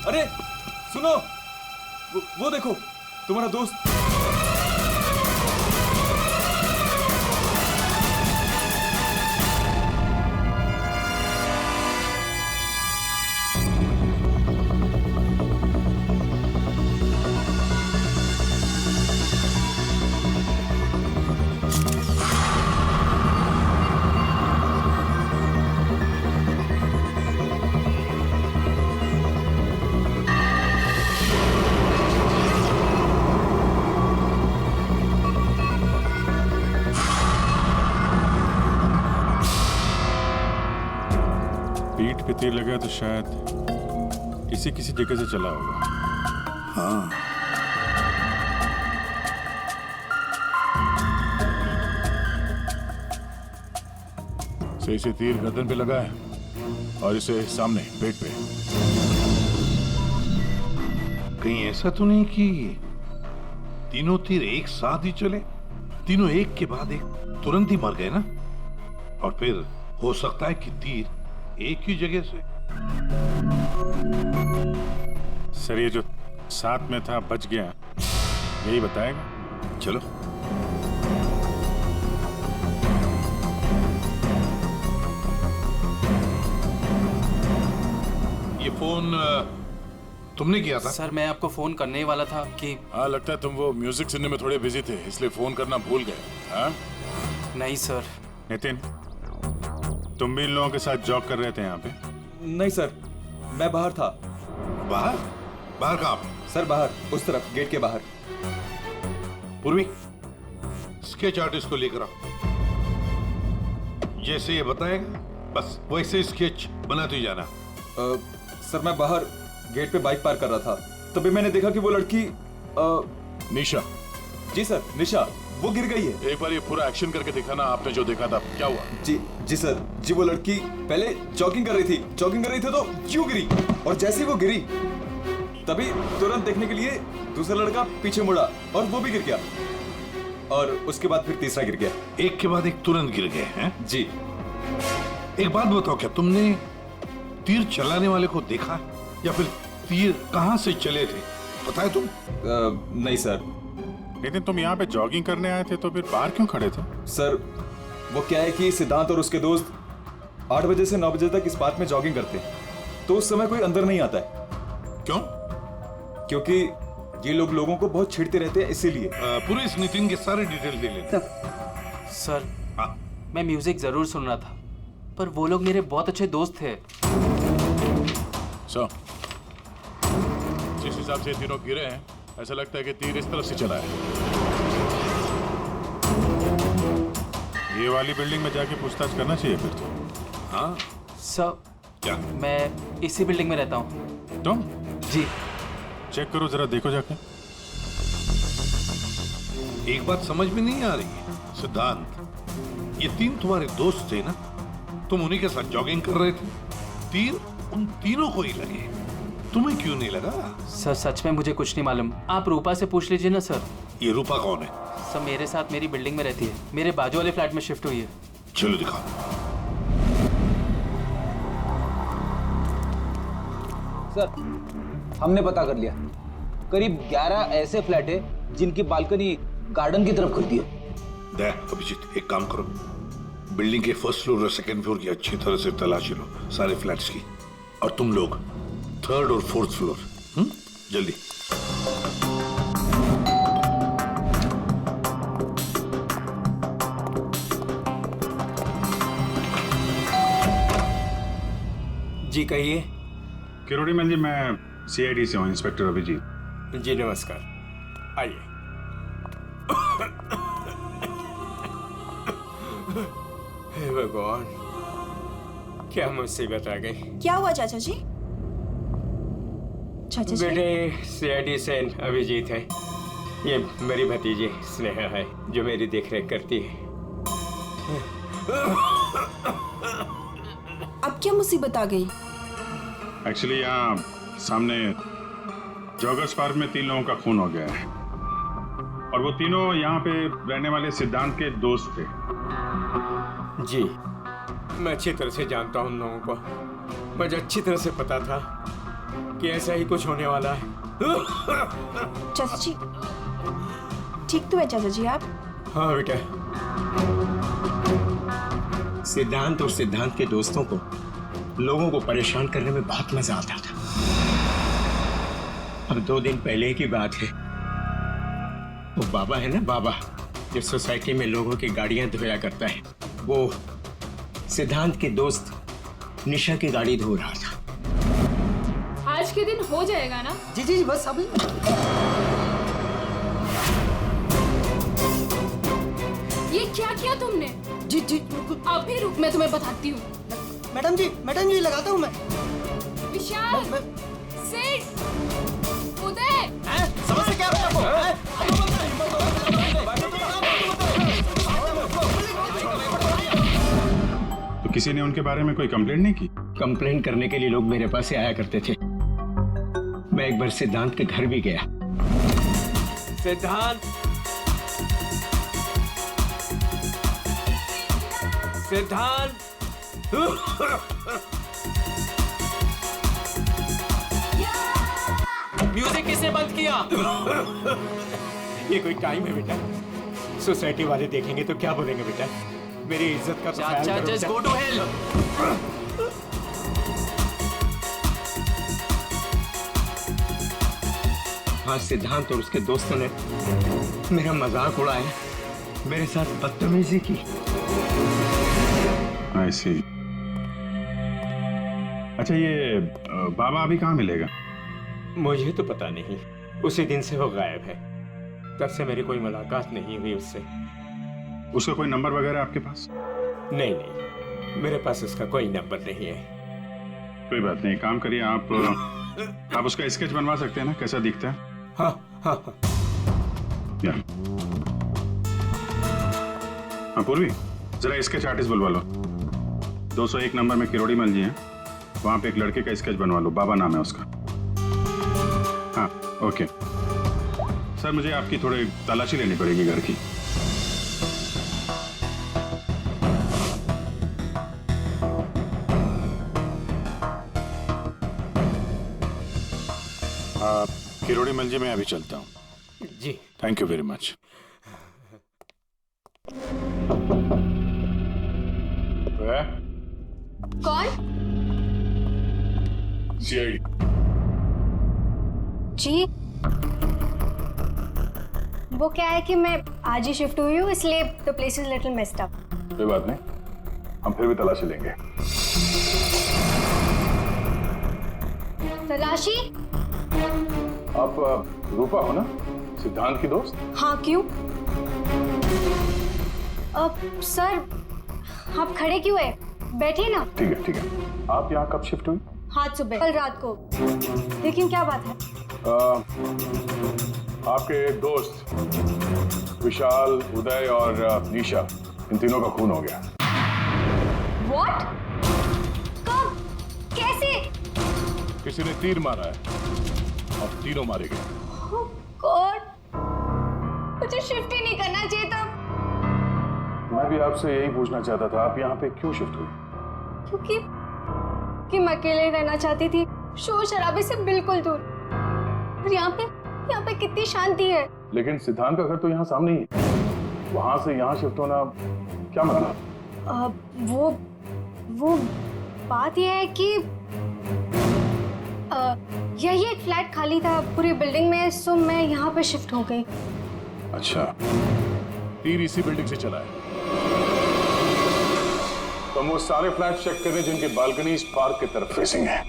अरे सुनो, वो देखो तुम्हारा दोस्त। पीठ पे तीर लगा तो शायद इसी किसी जगह से चला होगा। हाँ, सही से तीर गर्दन पे लगा है और इसे सामने पेट पे। कहीं ऐसा तो नहीं कि तीनों तीर एक साथ ही चले, तीनों एक के बाद एक तुरंत ही मर गए ना? और फिर हो सकता है कि तीर एक ही जगह से। सर ये जो साथ में था बच गया, यही बताएगा। चलो ये फोन तुमने किया था? सर मैं आपको फोन करने ही वाला था कि हाँ, लगता है तुम वो म्यूजिक सुनने में थोड़े बिजी थे, इसलिए फोन करना भूल गए। हाँ? नहीं सर। नितिन, तुम भी इन लोगों के साथ जॉब कर रहे थे यहाँ पे? नहीं सर, मैं बाहर था। बाहर? बाहर कहाँ पे? सर बाहर, उस तरफ, गेट के बाहर। पूर्वी, स्केच आर्टिस्ट को लेकर आओ। जैसे ये बताएगा बस वैसे स्केच बनाते ही जाना। सर मैं बाहर गेट पे बाइक पार्क कर रहा था, तभी मैंने देखा कि वो लड़की निशा। जी सर, निशा, वो गिर गई है। एक बार ये पूरा एक्शन करके दिखाना, आपने जो देखा था क्या हुआ? जी सर, जी वो लड़की पहले जॉगिंग कर रही थी तो क्यों गिरी, और जैसे ही वो गिरी तभी तुरंत देखने के लिए दूसरा लड़का पीछे मुड़ा और वो भी गिर गया, और उसके बाद फिर तीसरा गिर गया। एक के बाद एक तुरंत गिर गए हैं? जी। एक बात बताओ, क्या तुमने तीर चलाने वाले को देखा या फिर तीर कहां से चले थे, पता है तुम? नहीं सर। नितिन, तुम यहाँ पे जॉगिंग करने आए थे तो फिर बाहर क्यों खड़े थे? सर वो क्या है कि सिद्धांत और उसके दोस्त 8 बजे से 9 बजे तक इस पार्क में जॉगिंग करते हैं, तो उस समय कोई अंदर नहीं आता है। क्यों? क्योंकि ये लोग लोगों को बहुत छेड़ते रहते हैं, इसीलिए। पूरे इस नितिन के सारे डिटेल दे लेते। सर हाँ। मैं म्यूजिक जरूर सुन रहा था, पर वो लोग मेरे बहुत अच्छे दोस्त थे। सो जिस हिसाब से तीनों गिरे हैं, ऐसा लगता है कि तीर इस तरफ से चला है। ये वाली बिल्डिंग में जाके पूछताछ करना चाहिए फिर तो। हाँ? सर क्या? मैं इसी बिल्डिंग में रहता हूँ। तुम जी। चेक करो जरा, देखो जाके। एक बात समझ में नहीं आ रही है सिद्धांत, ये तीन तुम्हारे दोस्त थे ना, तुम उन्हीं के साथ जॉगिंग कर रहे थे, तीर उन तीनों को ही लगे, तुम्हें क्यों नहीं लगा? सर सच में मुझे कुछ नहीं मालूम, आप रूपा से पूछ लीजिए ना सर। ये रूपा कौन है? सर मेरे साथ मेरी बिल्डिंग में रहती है, मेरे बाजू वाले फ्लैट में शिफ्ट हुई है। चलो दिखाओ। सर हमने पता कर लिया, करीब 11 ऐसे फ्लैट है जिनकी बालकनी गार्डन की तरफ खुलती है। देख अभिजीत, एक काम करो, बिल्डिंग के फर्स्ट फ्लोर और सेकंड फ्लोर की अच्छी तरह से तलाशी लो, सारे फ्लैट्स की, और तुम लोग थर्ड और फोर्थ फ्लोर। जल्दी। जी कहिए। किरोड़ीमल जी, मैं CID से हूँ, इंस्पेक्टर अभिजीत। जी नमस्कार, आइए। हे भगवान, क्या मुसीबत आ गई। क्या हुआ चाचा जी? चाचा जी? बेटे CID से अभिजीत है, ये मेरी भतीजी स्नेहा है जो मेरी देखरेख करती है। अब क्या मुसीबत आ गई? एक्चुअली यहाँ सामने जॉगर्स पार्क में 3 लोगों का खून हो गया है, और वो तीनों यहाँ पे रहने वाले सिद्धांत के दोस्त थे। जी मैं अच्छी तरह से जानता हूँ उन लोगों को, मुझे अच्छी तरह से पता था कि ऐसा ही कुछ होने वाला है। चाचा जी, ठीक तो है चाचा जी आप? हाँ बेटा। सिद्धांत और सिद्धांत के दोस्तों को लोगों को परेशान करने में बहुत मजा आता था। अब 2 दिन पहले की बात है, वो बाबा है ना, बाबा जो सोसाइटी में लोगों की गाड़ियां धोया करता है, वो सिद्धांत के दोस्त निशा की गाड़ी धो रहा था। आज के दिन हो जाएगा ना? जी जी जी, बस अभी। ये क्या किया तुमने? जी जी अभी रुक, मैं तुम्हें बताती हूँ। मैडम जी लगाता हूँ मैं। विशाल, सिड, उदय, समझ क्या तो किसी ने उनके बारे में कोई कंप्लेंट नहीं की? कंप्लेन करने के लिए लोग मेरे पास से आया करते थे। मैं एक बार सिद्धांत के घर भी गया। सिद्धांत, सिद्धांत, म्यूजिक किसने बंद किया? ये कोई टाइम है बेटा? सोसाइटी वाले देखेंगे तो क्या बोलेंगे बेटा? मेरी इज्जत का तो ख्याल चाचा करो जस्ट बेटा। Go to hell. आज सिद्धांत और उसके दोस्तों ने मेरा मजाक उड़ाया, मेरे साथ बदतमीजी की। आई सी। अच्छा, ये बाबा अभी कहाँ मिलेगा? मुझे तो पता नहीं, उसी दिन से वो गायब है। तब से मेरी कोई मुलाकात नहीं हुई उससे। उसका कोई नंबर वगैरह आपके पास? नहीं नहीं, मेरे पास उसका कोई नंबर नहीं है। कोई बात नहीं, काम करिए आप उसका स्केच बनवा सकते हैं ना, कैसा दिखता है? हाँ हाँ हाँ। या हाँ पूर्वी, जरा स्केच आर्टिस्ट बुलवा लो। 201 नंबर में किरोड़ी मल जी हैं, वहां पे एक लड़के का स्केच बनवा लो, बाबा नाम है उसका। हाँ ओके सर, मुझे आपकी थोड़ी तलाशी लेनी पड़ेगी घर की। किरोड़ी मल जी मैं अभी चलता हूँ। जी थैंक यू वेरी मच। कौन? सीआईडी। जी, वो क्या है कि मैं आज ही शिफ्ट हुई हूँ, इसलिए the place is little messed up. कोई बात नहीं, हम फिर भी तलाशी लेंगे। तलाशी? आप रूपा हो ना, सिद्धांत की दोस्त? हाँ, क्यों? सर, आप खड़े क्यों है? बैठिए ना। ठीक है। आप यहाँ कब शिफ्ट हुई? आज सुबह, कल रात को। लेकिन क्या बात है? आपके दोस्त विशाल, उदय और निशा, इन तीनों का खून हो गया। What? कब? कैसे? किसी ने तीर मारा है और तीनों मारे गए। Oh God! मुझे शिफ्ट ही नहीं करना चाहिए था। मैं भी आपसे यही पूछना चाहता था, आप यहाँ पे क्यों शिफ्ट हुई? क्योंकि मैं अकेले ही रहना चाहती थी, शोर शराबे से बिल्कुल दूर। और यहाँ पे कितनी शांति है। लेकिन सिद्धांत का घर तो यहाँ सामने ही है, वहां से यहाँ शिफ्ट होना क्या मतलब? वो बात यह है कि यही एक फ्लैट खाली था पूरी बिल्डिंग में, सो मैं यहाँ पे शिफ्ट हो गई। अच्छा, तीर इसी बिल्डिंग से चला है। तो हम वो सारे फ्लैट चेक कर रहे हैं जिनकी बालकनी इस पार्क की तरफ फेसिंग है।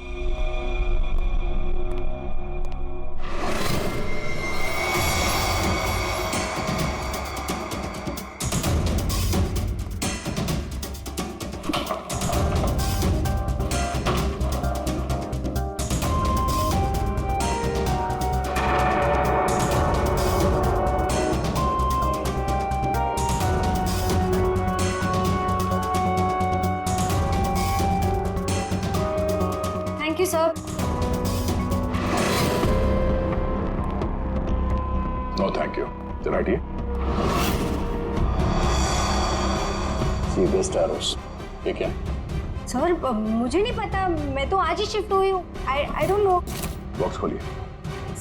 Thank you sir. No thank you. बैठिए। See the stars. ये क्या? सर, मुझे नहीं पता, मैं तो आज ही शिफ्ट हुई हूँ। I don't know. बॉक्स खोलिए।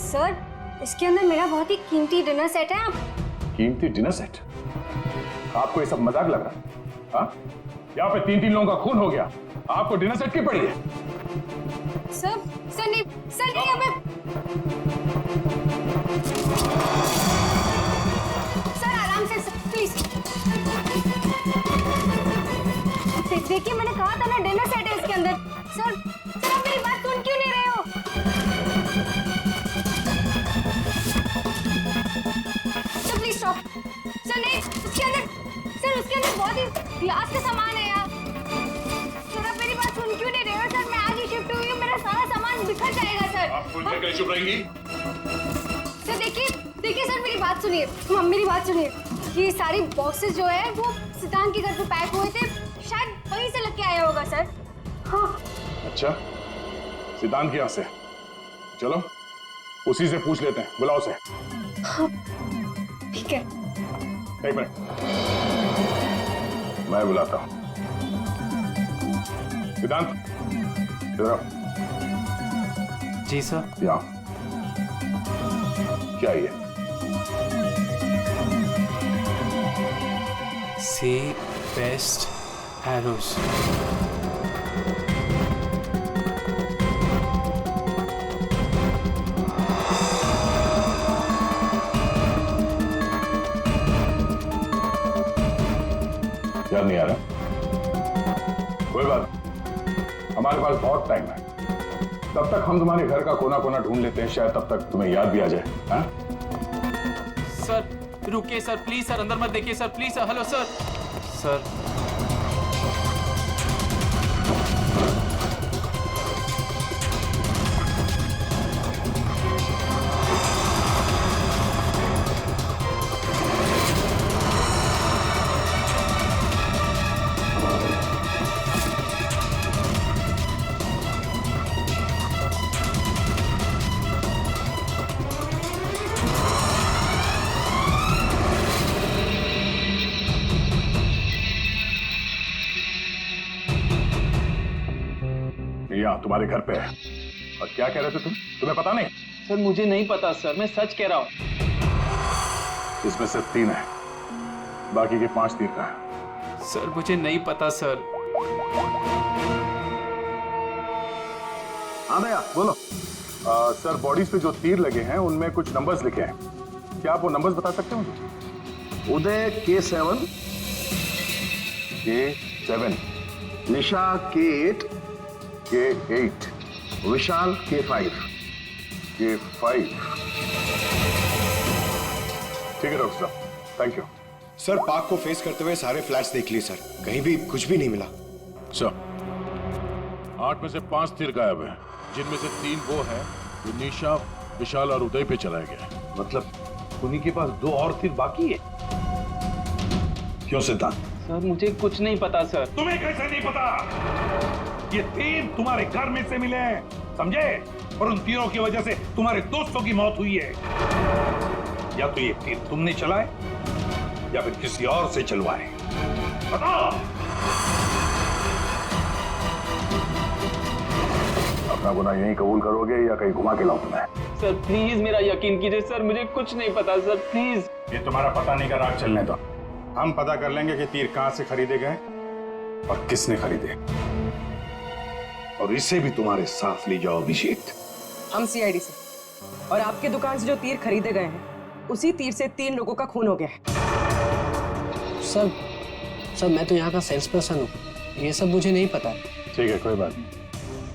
सर इसके अंदर मेरा बहुत ही कीमती डिनर सेट है। आप कीमती डिनर सेट? आपको ये सब मजाक लग रहा है? हाँ? यहाँ पे 3-3 लोगों का खून हो गया, आपको डिनर सेट की पड़ी है? सर नहीं हमें सर आराम से प्लीज। देखिए मैंने कहा था ना डिनर सेट है इसके अंदर। सर आप मेरी बात सुन क्यों नहीं रहे हो? Sir please stop. सर नहीं उसके अंदर बहुत ही ग्लास का सामान है यार। सर आप मेरी बात सुन क्यों नहीं रहे हो? सर मैं आज ही शिफ्ट हुई हूँ, मेरा सारा सामान बिखर जाएगा सर। आप फुल में कैसे चुप रहेंगी? सर देखिए सर मेरी बात सुनिए। मेरी बात सुनिए। ये सारी बॉक्सेस जो है वो सिद्धांत के घर पे पैक हुए थे, शायद वहीं से लग के आया होगा सर। हाँ। अच्छा, सिद्धांत के यहाँ से? चलो उसी से पूछ लेते हैं, बुलाओ उसे। हाँ, ठीक है। एक मिनट, मैं बुलाता हूँ। सिद्धांत इधर आओ। जी सर। यहाँ क्या है ये? से बेस्ट एरोस। याद नहीं आ रहा? कोई बात, हमारे पास बहुत टाइम है। तब तक हम तुम्हारे घर का कोना कोना ढूंढ लेते हैं, शायद तब तक तुम्हें याद भी आ जाए। हाँ? सर रुकिए सर, प्लीज सर, अंदर मत देखिए sir, please sir. Hello sir. Sir यहाँ तुम्हारे घर पे है। और क्या कह रहे थे तुम? तुम्हें पता नहीं? सर मुझे नहीं पता सर, मैं सच कह रहा हूँ। इसमें सिर्फ 3 है, बाकी के 5 तीर का है। सर मुझे नहीं पता सर। हाँ भैया बोलो। सर बॉडीज पे जो तीर लगे हैं उनमें कुछ नंबर्स लिखे हैं, क्या आप वो नंबर्स बता सकते हो? उदय K7, K7, निशा K8, K8, विशाल K5। K5। ठीक है डॉक्टर साहब, थैंक यू। सर पार्क को फेस करते हुए सारे फ्लैट्स देख लिए सर, कहीं भी कुछ भी नहीं मिला। सर 8 में से 5 तीर गायब है, जिनमें से 3 वो है जो निशा, विशाल और उदय पे चलाया गया है। मतलब उन्हीं के पास 2 और तीर बाकी है। क्यों सिद्धांत? सर मुझे कुछ नहीं पता सर। तुम्हें कैसे नहीं पता? ये तीर तुम्हारे घर में से मिले हैं, समझे? और उन तीरों की वजह से तुम्हारे दोस्तों की मौत हुई है। या तो ये तीर तुमने चलाए या फिर किसी और से चलवाए, बताओ। अपना गुनाह यहीं कबूल करोगे या कहीं घुमा के लाऊं तुम्हें? सर प्लीज मेरा यकीन कीजिए सर, मुझे कुछ नहीं पता सर, प्लीज। ये तुम्हारा पता नहीं का राग चलने दो, हम पता कर लेंगे कि तीर कहां से खरीदे गए और किसने खरीदे। और इसे भी तुम्हारे साथ ले जाओ अभिषेक। हम सीआईडी से, और आपके दुकान से जो तीर खरीदे गए हैं उसी तीर से 3 लोगों का खून हो गया है। सर मैं तो यहाँ का सेल्स पर्सन हूँ, ये सब मुझे नहीं पता। ठीक है कोई बात नहीं।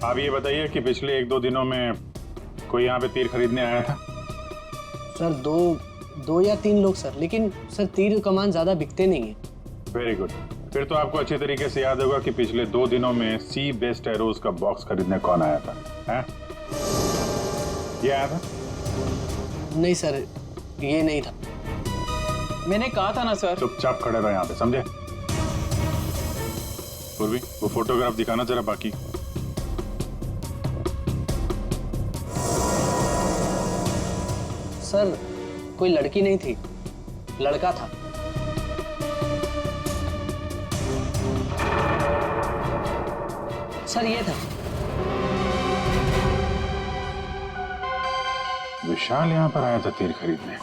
आप ये बताइए कि पिछले 1-2 दिनों में कोई यहाँ पे तीर खरीदने आया था? सर 2 या 3 लोग सर, लेकिन सर तीर कमान ज्यादा बिकते नहीं है। वेरी गुड, फिर तो आपको अच्छे तरीके से याद होगा कि पिछले 2 दिनों में सी बेस्ट एरोज का बॉक्स खरीदने कौन आया था? हैं? ये आया था? नहीं सर, ये नहीं था। मैंने कहा था ना सर। चुपचाप खड़े रहो यहाँ पे, समझे? पूर्वी वो फोटोग्राफ दिखाना जरा बाकी। सर कोई लड़की नहीं थी, लड़का था। सर ये था। विशाल यहाँ पर आया था तीर खरीदने।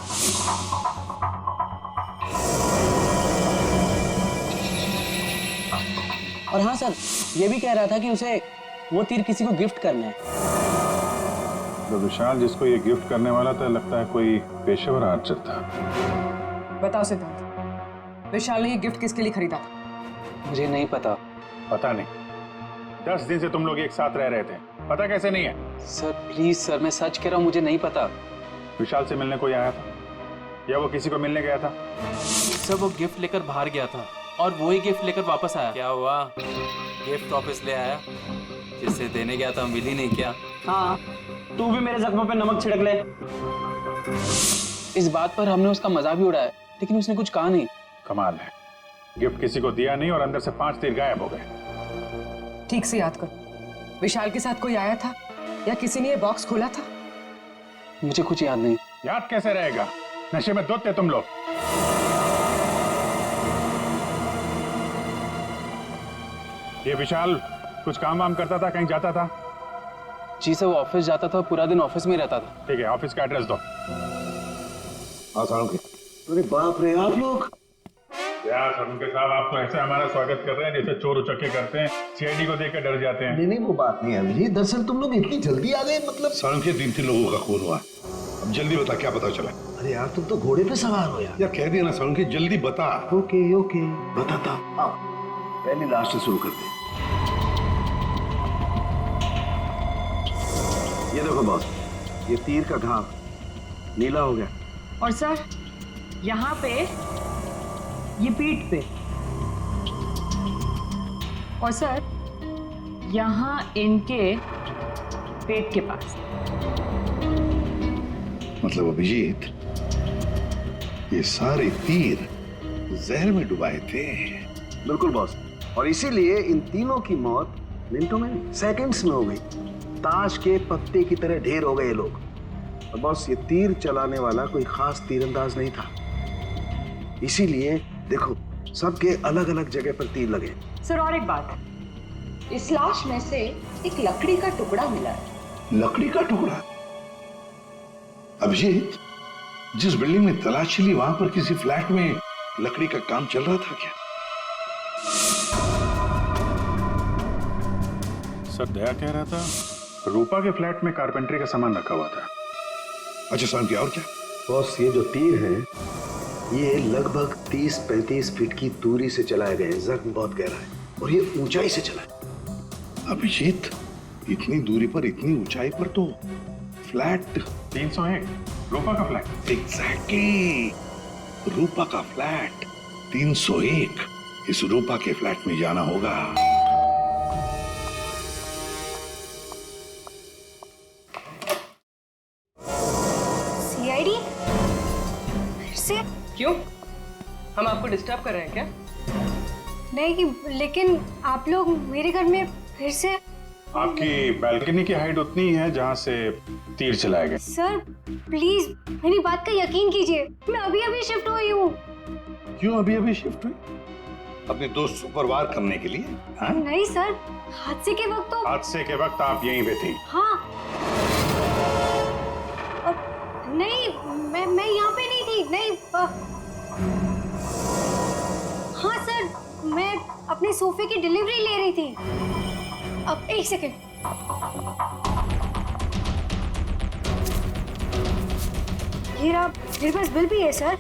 और हाँ सर, ये भी कह रहा था कि उसे वो तीर किसी को गिफ्ट करना है। तो विशाल जिसको ये गिफ्ट करने वाला था, लगता है कोई पेशेवर आर्चर था। बताओ सिद्धांत, विशाल ने ये गिफ्ट किसके लिए खरीदा था? मुझे नहीं पता। पता नहीं? 10 दिन से तुम लोग एक साथ रह रहे थे, पता कैसे नहीं है? सर प्लीज सर, मैं सच कह रहा हूँ, मुझे नहीं पता। विशाल से मिलने कोई आया था या वो किसी को मिलने गया था? सर वो गिफ्ट लेकर बाहर गया था और वो ही गिफ्ट लेकर वापस आया। क्या हुआ, गिफ्ट वापस ले आया? जिससे देने गया था मिल ही नहीं क्या? हाँ, तू भी मेरे जख्मों पे नमक छिड़क ले। इस बात पर हमने उसका मजाक भी उड़ाया, लेकिन उसने कुछ कहा नहीं। कमाल है, गिफ्ट किसी को दिया नहीं और अंदर से 5 तीर गायब हो गए। ठीक से याद करो, विशाल के साथ कोई आया था या किसी ने ये बॉक्स खोला था? मुझे कुछ याद नहीं। याद कैसे रहेगा, नशे में धुत थे तुम लोग। ये विशाल कुछ काम वाम करता था, कहीं जाता था? जी सर, वो ऑफिस जाता था, पूरा दिन ऑफिस में ही रहता था। ठीक है, ऑफिस का एड्रेस दो। अरे बाप रे, आप लोग यार सरुणके साहब, आप तो ऐसे हमारा स्वागत कर रहे हैं जैसे चोर उचक्के करते हैं, सीआईडी को देखकर डर जाते हैं। नहीं, वो बात नहीं है अभिजीत, दरअसल तुम लोग इतनी जल्दी आ गए, मतलब सड़क के 3 लोगों का खून हुआ। अब जल्दी बता, क्या पता चला? अरे यार तुम तो घोड़े पे सवार हो यार। कह दिया ना सड़क, जल्दी बता। ओके बताता। आओ पहले लास्ट से शुरू करते हैं। ये देखो बॉस, ये तीर का घाव नीला हो गया। और सर यहाँ पे ये पीठ पे, और सर यहाँ इनके पेट के पास। मतलब अभिजीत, ये सारे तीर जहर में डुबाए थे। बिल्कुल बॉस, और इसीलिए इन तीनों की मौत मिनटों में नहीं, सेकंड्स में हो गई। ताश के पत्ते की तरह ढेर हो गए लोग। और बॉस, ये तीर चलाने वाला कोई खास तीरंदाज नहीं था, इसीलिए देखो सबके अलग अलग जगह पर तीर लगे। सर और एक बात, इस लाश में से एक लकड़ी का टुकड़ा मिला है। लकड़ी का टुकड़ा? अभिजीत, जिस बिल्डिंग में तलाशी ली वहां पर किसी फ्लैट में लकड़ी का काम चल रहा था क्या? सर दया कह रहा था रूपा के फ्लैट में कारपेंटरी का सामान रखा हुआ था। अच्छा साहब, क्या और क्या? बॉस, ये जो तीर हैं, ये लगभग 30-35 फीट की दूरी से चलाए गए हैं। जख्म बहुत गहरा है और ये ऊंचाई से चला है। अभिजीत, इतनी दूरी पर, इतनी ऊंचाई पर तो फ्लैट 301 रूपा का फ्लैट। एग्जैक्टली, रूपा का फ्लैट 301। इस रूपा के फ्लैट में जाना होगा। सीआईडी? फिर से? क्यों, हम आपको डिस्टर्ब कर रहे हैं क्या? नहीं, लेकिन आप लोग मेरे घर में फिर से? आपकी बालकनी की हाइट उतनी है जहां से तीर चलाए गए। सर प्लीज मेरी बात का यकीन कीजिए, मैं अभी अभी शिफ्ट हुई हूँ। क्यों अभी अभी शिफ्ट हुई? अपने दोस्त को परवार करने के लिए? हाँ? नहीं सर, हादसे के वक्त तो। हादसे के वक्त आप यहीं पे थी? हाँ। नहीं, मैं यहाँ पे नहीं थी। नहीं। हाँ सर, मैं अपने सोफे की डिलीवरी ले रही थी। अब एक सेकेंड। ये रहा, मेरे पास बिल भी है सर।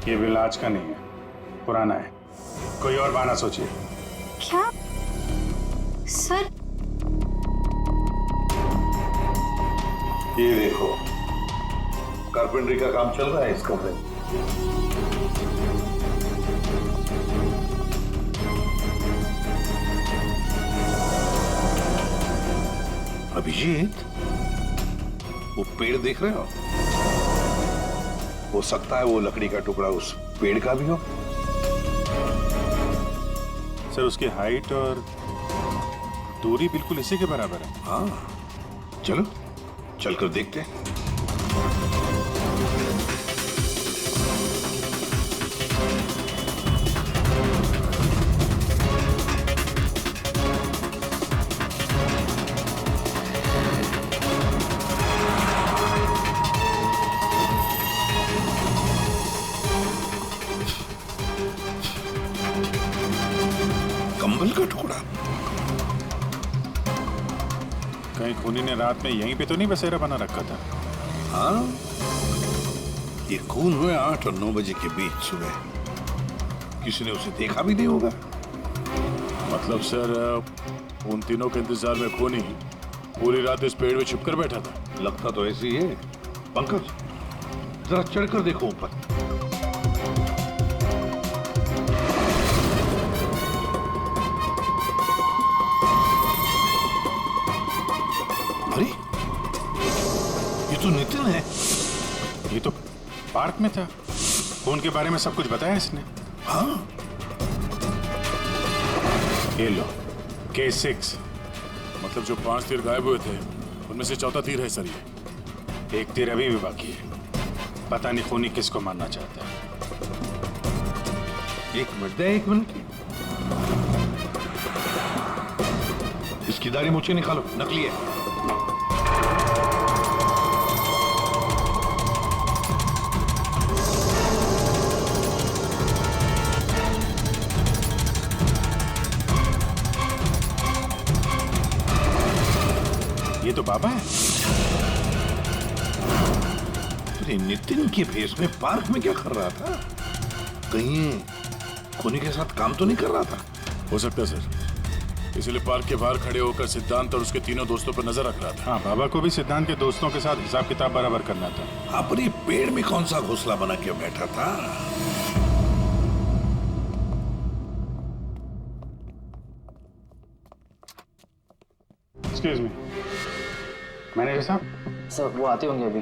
ये बिल आज का नहीं है, पुराना है। कोई और बहाना सोचिए। क्या सर? ये देखो, कारपेंटरी का काम चल रहा है इस कमरे में। अभिजीत, वो पेड़ देख रहे हो सकता है वो लकड़ी का टुकड़ा उस पेड़ का भी हो। सर उसकी हाइट और दूरी बिल्कुल इसी के बराबर है। हाँ, चलो चलकर देखते हैं। कहीं खूनी ने रात में यहीं पे तो नहीं बसेरा बना रखा था? हाँ, ये खून हुए 8 और 9 बजे के बीच सुबह। किसी ने उसे देखा भी नहीं होगा। मतलब सर उन तीनों के इंतजार में खूनी पूरी रात इस पेड़ में छिपकर बैठा था। लगता तो ऐसे ही है। पंकज, जरा चढ़कर देखो ऊपर। अरे, ये तो नितिन है। ये तो पार्क में था। खून के बारे में सब कुछ बताया इसने। हाँ, ये लो K6। मतलब जो 5 तीर गायब हुए थे उनमें से चौथा तीर है सर ये। एक तीर अभी भी बाकी है। पता नहीं खूनी किसको मारना चाहता है। एक मिनट। इसकी दाढ़ी मुझे निकालो, नकली है। ये तो बाबा है। अरे नितिन के भेष में पार्क में क्या कर रहा था? कहीं खूनी के साथ काम तो नहीं कर रहा था? हो सकता है सर, इसलिए पार्क के बाहर खड़े होकर सिद्धांत और उसके तीनों दोस्तों पर नजर रख रहा था। हाँ, बाबा को भी सिद्धांत के दोस्तों के साथ हिसाब किताब बराबर करना था। हाँ, पर ये पेड़ में कौन सा घोंसला बना के बैठा था? एक्सक्यूज मी, मैनेजर साहब। सर वो आते होंगे अभी।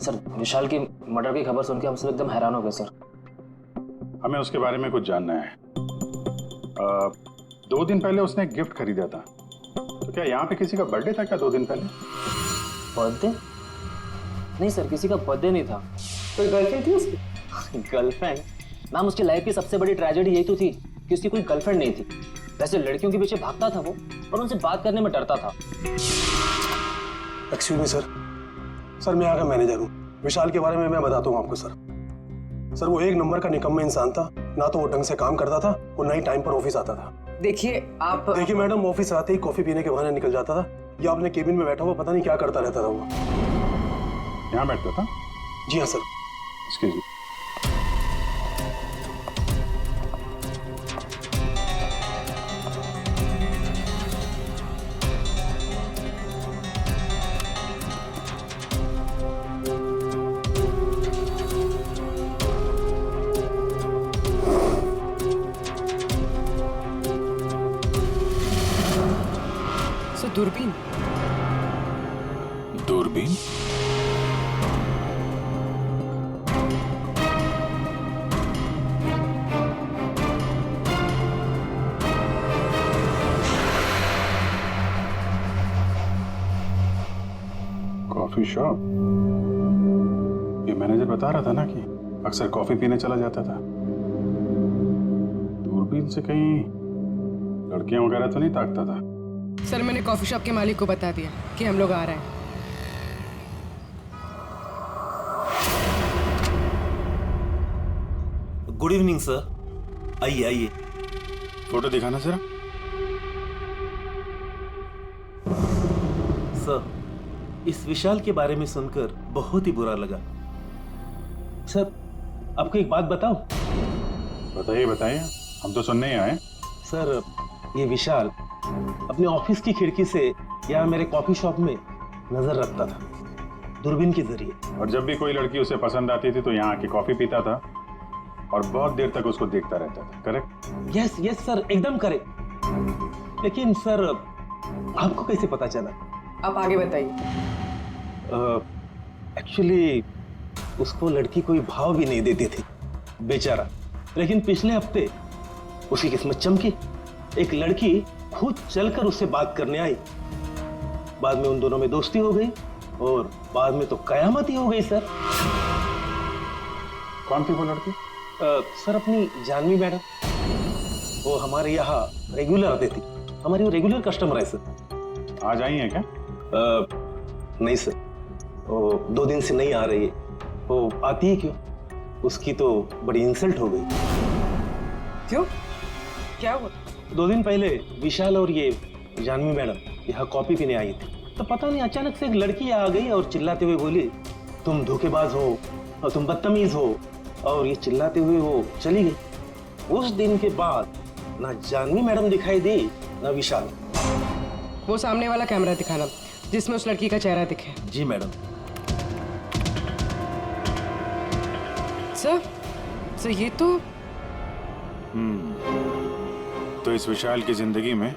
सर विशाल की मर्डर की खबर सुन के हम सब एकदम हैरान हो गए सर। हमें उसके बारे में कुछ जानना है। 2 दिन पहले उसने एक गिफ्ट खरीदा था, तो क्या यहाँ पे किसी का बर्थडे था क्या 2 दिन पहले? बर्थडे? नहीं सर, किसी का बर्थडे नहीं था। कोई गर्लफ्रेंड थी उसकी? गर्लफ्रेंड? मैम, उसकी लाइफ की सबसे बड़ी ट्रेजेडी यही तो थी कि उसकी कोई गर्लफ्रेंड नहीं थी। वैसे लड़कियों के पीछे भागता था वो, और उनसे बात करने में डरता था। एक्सक्यूज मी सर, मैं यहाँ का मैनेजर हूँ। विशाल के बारे में मैं बताता हूँ आपको सर। वो 1 नंबर का निकम्मा इंसान था। ना तो वो ढंग से काम करता था और ना ही टाइम पर ऑफिस आता था। देखिए मैडम, ऑफिस आते ही कॉफी पीने के बहाने निकल जाता था या अपने केबिन में बैठा हुआ पता नहीं क्या करता रहता था वो। यहाँ बैठता था? जी हाँ सर। Excuse me. दूरबीन? Coffee shop? ये मैनेजर बता रहा था ना कि अक्सर कॉफी पीने चला जाता था। दूरबीन से कहीं लड़कियां वगैरह तो नहीं ताकता था? सर मैंने कॉफी शॉप के मालिक को बता दिया कि हम लोग आ रहे हैं। गुड इवनिंग सर, आइए आइए। फोटो दिखाना जरा। सर, इस विशाल के बारे में सुनकर बहुत ही बुरा लगा। सर, आपको एक बात बताऊं? बताइए बताइए, हम तो सुनने ही आए। सर, ये विशाल अपने ऑफिस की खिड़की से यहाँ मेरे कॉफी शॉप में नजर रखता था, दूरबीन के जरिए। और जब भी कोई लड़की उसे पसंद आती थी तो यहाँ आके कॉफी पीता था और बहुत देर तक उसको देखता रहता था। करेक्ट? यस यस सर, एकदम करेक्ट। लेकिन सर, आपको कैसे पता चला? आप आगे बताइए। एक्चुअली उसको लड़की कोई भाव भी नहीं देती थी बेचारा। लेकिन पिछले हफ्ते उसकी किस्मत चमकी। एक लड़की खुद चलकर उससे बात करने आई। बाद में उन दोनों में दोस्ती हो गई और बाद में तो कयामत ही हो गई सर। कौन थी वो लड़की? सर, अपनी जानवी मैडम। वो हमारे यहाँ रेगुलर आती थी। हमारी वो रेगुलर कस्टमर है सर। आज आई है क्या? नहीं सर, वो 2 दिन से नहीं आ रही है। वो आती है क्यों? उसकी तो बड़ी इंसल्ट हो गई। क्यों? क्या हुआ? 2 दिन पहले विशाल और ये जानवी मैडम यहाँ कॉफी पीने आई थी। तो पता नहीं अचानक से एक लड़की आ गई और चिल्लाते हुए बोली, तुम धोखेबाज हो और तुम बदतमीज हो, और ये चिल्लाते हुए वो चली गई। उस दिन के बाद ना जानवी मैडम दिखाई दी ना विशाल। वो सामने वाला कैमरा दिखाना जिसमें उस लड़की का चेहरा दिखे। जी मैडम। सर ये तो तो इस विशाल की जिंदगी में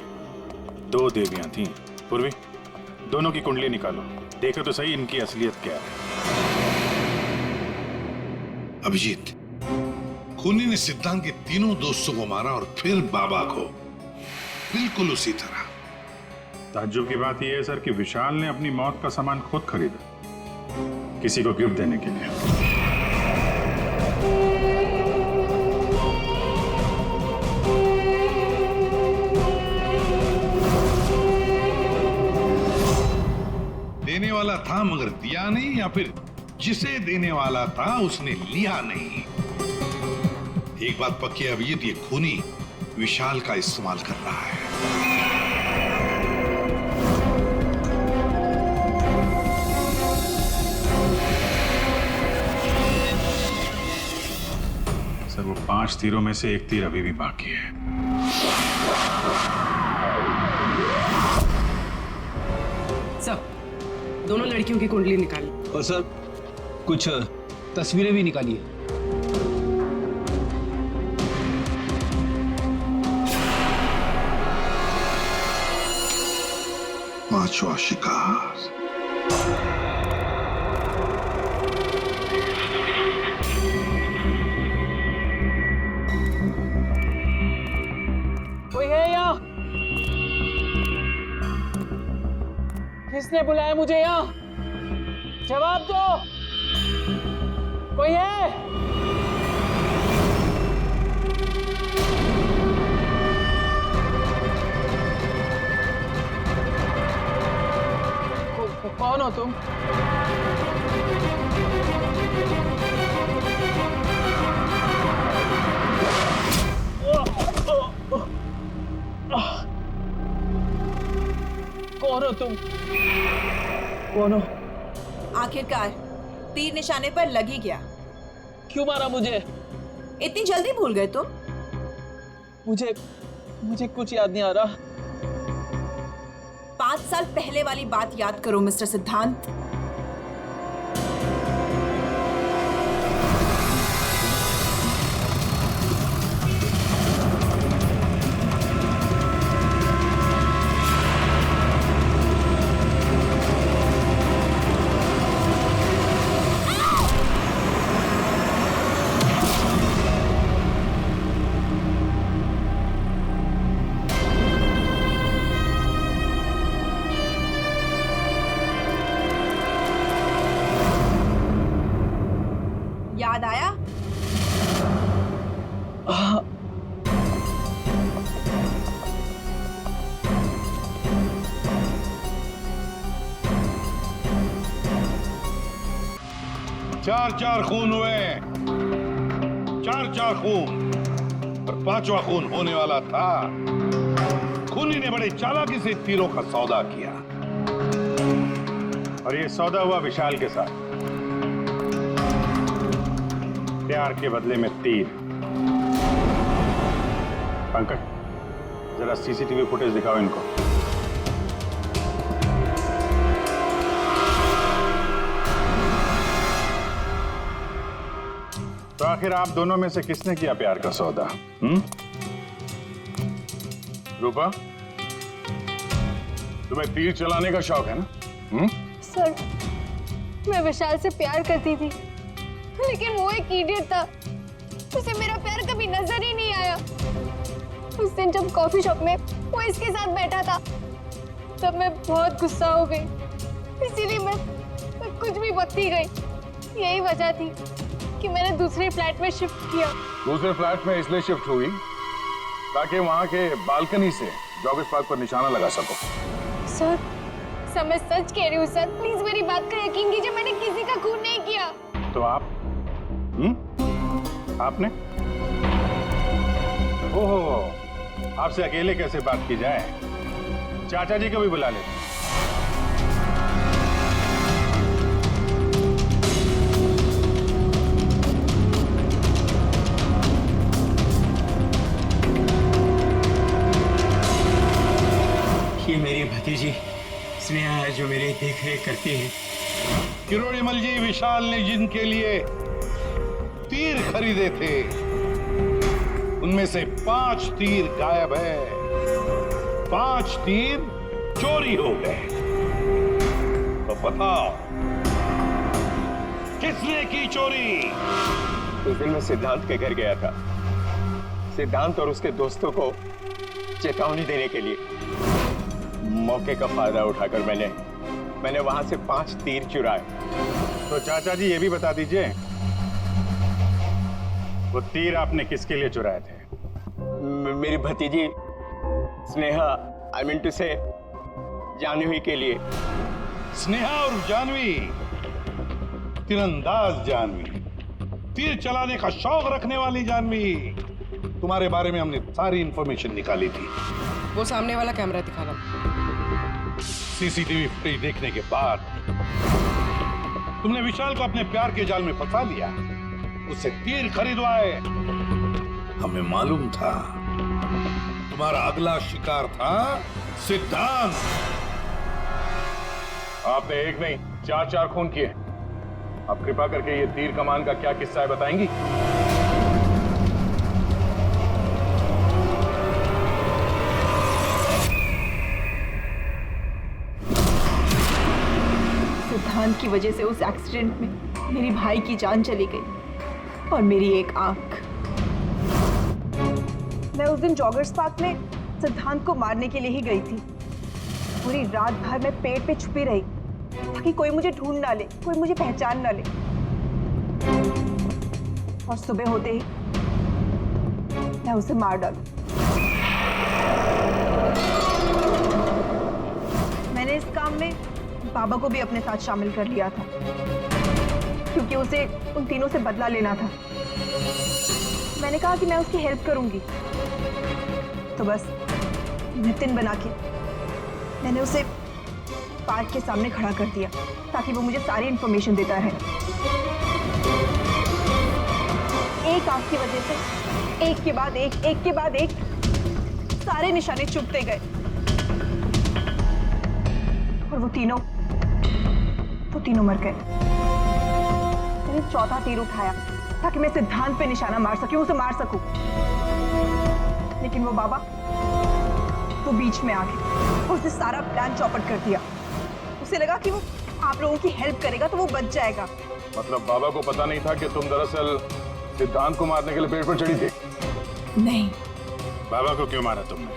2 देवियां थीं। पूर्वी, दोनों की कुंडली निकालो, देखो तो सही इनकी असलियत क्या है। अभिजीत, खूनी ने सिद्धांत के तीनों दोस्तों को मारा और फिर बाबा को, बिल्कुल उसी तरह। ताज्जुब की बात यह है सर कि विशाल ने अपनी मौत का सामान खुद खरीदा, किसी को गिफ्ट देने के लिए। देने वाला था मगर दिया नहीं, या फिर जिसे देने वाला था उसने लिया नहीं। एक बात पक्की है अभिजीत, ये खूनी विशाल का इस्तेमाल कर रहा है। सर वो 5 तीरों में से 1 तीर अभी भी बाकी है। सर, दोनों लड़कियों की कुंडली निकाली। और सर कुछ तस्वीरें भी निकाली है। पांचवा शिकार। कोई है यहाँ? किसने बुलाया मुझे यहाँ? जवाब दो। कोई है? कौन हो तुम? कौन हो तुम? कौन हो? आखिरकार तीर निशाने पर लग ही गया। क्यों मारा मुझे? इतनी जल्दी भूल गए तुम? मुझे कुछ याद नहीं आ रहा। 5 साल पहले वाली बात याद करो मिस्टर सिद्धांत। याद आया? चार खून हुए, 4 खून, और 5वां खून होने वाला था। खूनी ने बड़े चालाकी से तीरों का सौदा किया, और ये सौदा हुआ विशाल के साथ। प्यार के बदले में तीर। पंकज, जरा सीसीटीवी फुटेज दिखाओ इनको। तो आखिर आप दोनों में से किसने किया प्यार का सौदा? रूपा, तुम्हें तीर चलाने का शौक है ना? सर, मैं विशाल से प्यार करती थी, लेकिन वो एक इडियट था। उसे मेरा प्यार कभी नजर ही नहीं आया। उस दिन जब कॉफी शॉप में वो इसके साथ बैठा था, तब मैं बहुत गुस्सा हो गई। इसीलिए मैं कुछ भी बकती गई। यही वजह थी कि मैंने दूसरे फ्लैट में शिफ्ट किया। दूसरे फ्लैट में इसलिए शिफ्ट हुई ताकि वहां के बालकनी से जॉगिस पार्क पर निशाना लगा सको। सर, मैं सच कह रही हूँ सर, प्लीज मेरी बात का यकीन कीजिए। मैंने किसी का खून नहीं किया। तो आप? आपने? ओहो, आपसे अकेले कैसे बात की जाए? चाचा जी को भी बुला लेते। स्नेहा है जो मेरी देख रेख करती है। किरोड़ीमल जी, विशाल ने जिनके लिए तीर खरीदे थे उनमें से 5 तीर गायब है। 5 तीर चोरी हो गए। तो बताओ किसने की चोरी? उस दिन मैं सिद्धांत के घर गया था, सिद्धांत और उसके दोस्तों को चेतावनी देने के लिए। मौके का फायदा उठाकर मैंने वहां से 5 तीर चुराए। तो चाचा जी ये भी बता दीजिए, वो तीर आपने किसके लिए चुराए थे? मेरी भतीजी स्नेहा, आई मीन टू से जानवी के लिए। स्नेहा और जानवी, तीरंदाज जानवी, तीर चलाने का शौक रखने वाली जानवी, तुम्हारे बारे में हमने सारी इंफॉर्मेशन निकाली थी। वो सामने वाला कैमरा दिखाना। सीसीटीवी फुटेज देखने के बाद तुमने विशाल को अपने प्यार के जाल में फंसा लिया, उससे तीर खरीदवाए। हमें मालूम था तुम्हारा अगला शिकार था सिद्धांत। आपने एक नहीं 4 खून किए। आप कृपा करके ये तीर कमान का क्या किस्सा है बताएंगी? सिद्धांत की वजह से उस एक्सीडेंट में मेरी भाई की जान चली गई और मेरी एक आंख। मैं उस दिन जॉगर्स पार्क में सिद्धांत को मारने के लिए ही गई थी। पूरी रात भर मैं पेड़ पे छुपी रही ताकि कोई मुझे ढूंढ ना ले, कोई मुझे पहचान ना ले। और सुबह होते ही मैं उसे मार डालूं। मैंने इस काम में बाबा को भी अपने साथ शामिल कर लिया था क्योंकि उसे उन तीनों से बदला लेना था। मैंने कहा कि मैं उसकी हेल्प करूंगी, तो बस नितिन बना के मैंने उसे पार्क के सामने खड़ा कर दिया ताकि वो मुझे सारी इंफॉर्मेशन देता रहे। एक आंख की वजह से एक के बाद एक सारे निशाने चुभते गए और वो तीनों मर गए। मैंने 4था तीर उठाया ताकि मैं सिद्धांत पे निशाना मार सकूं, उसे मार सकूं। लेकिन वो बाबा वो बीच में आ गया, उसने सारा प्लान चौपट कर दिया। उसे लगा कि वो आप लोगों की हेल्प करेगा तो वो बच जाएगा। मतलब बाबा को पता नहीं था कि तुम दरअसल सिद्धांत को मारने के लिए पेड़ पर चढ़ी थी? नहीं। बाबा को क्यों मारा तुमने?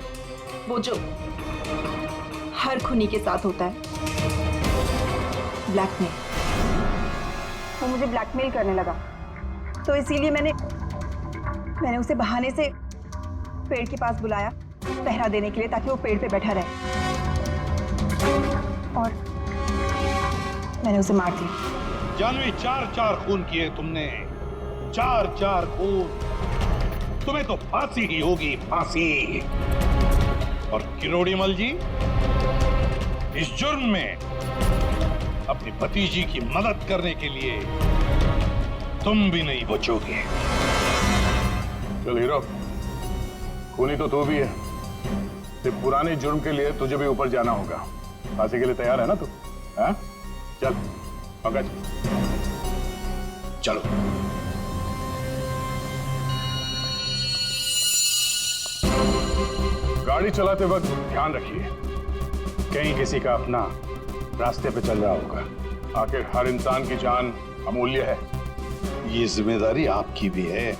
वो जो हर खूनी के साथ होता है, ब्लैकमेल। वो मुझे ब्लैकमेल करने लगा, तो इसीलिए मैंने उसे बहाने से पेड़ के पास बुलाया पहरा देने के लिए ताकि वो पेड़ पे बैठा रहे, और मैंने उसे मार दिया। जानवी, 4 खून किए तुमने, 4 खून। तुम्हें तो फांसी ही होगी, फांसी। और किरोड़ीमल जी, इस जुर्म में अपनी भतीजी की मदद करने के लिए तुम भी नहीं बचोगे। चल हीरो, खूनी तो तू भी है, सिर्फ पुराने जुर्म के लिए तुझे भी ऊपर जाना होगा। फांसी के लिए तैयार है ना तू? हाँ? चल पंकज, चलो। गाड़ी चलाते वक्त ध्यान रखिए, कहीं किसी का अपना रास्ते पे चल रहा होगा। आखिर हर इंसान की जान अमूल्य है। ये जिम्मेदारी आपकी भी है।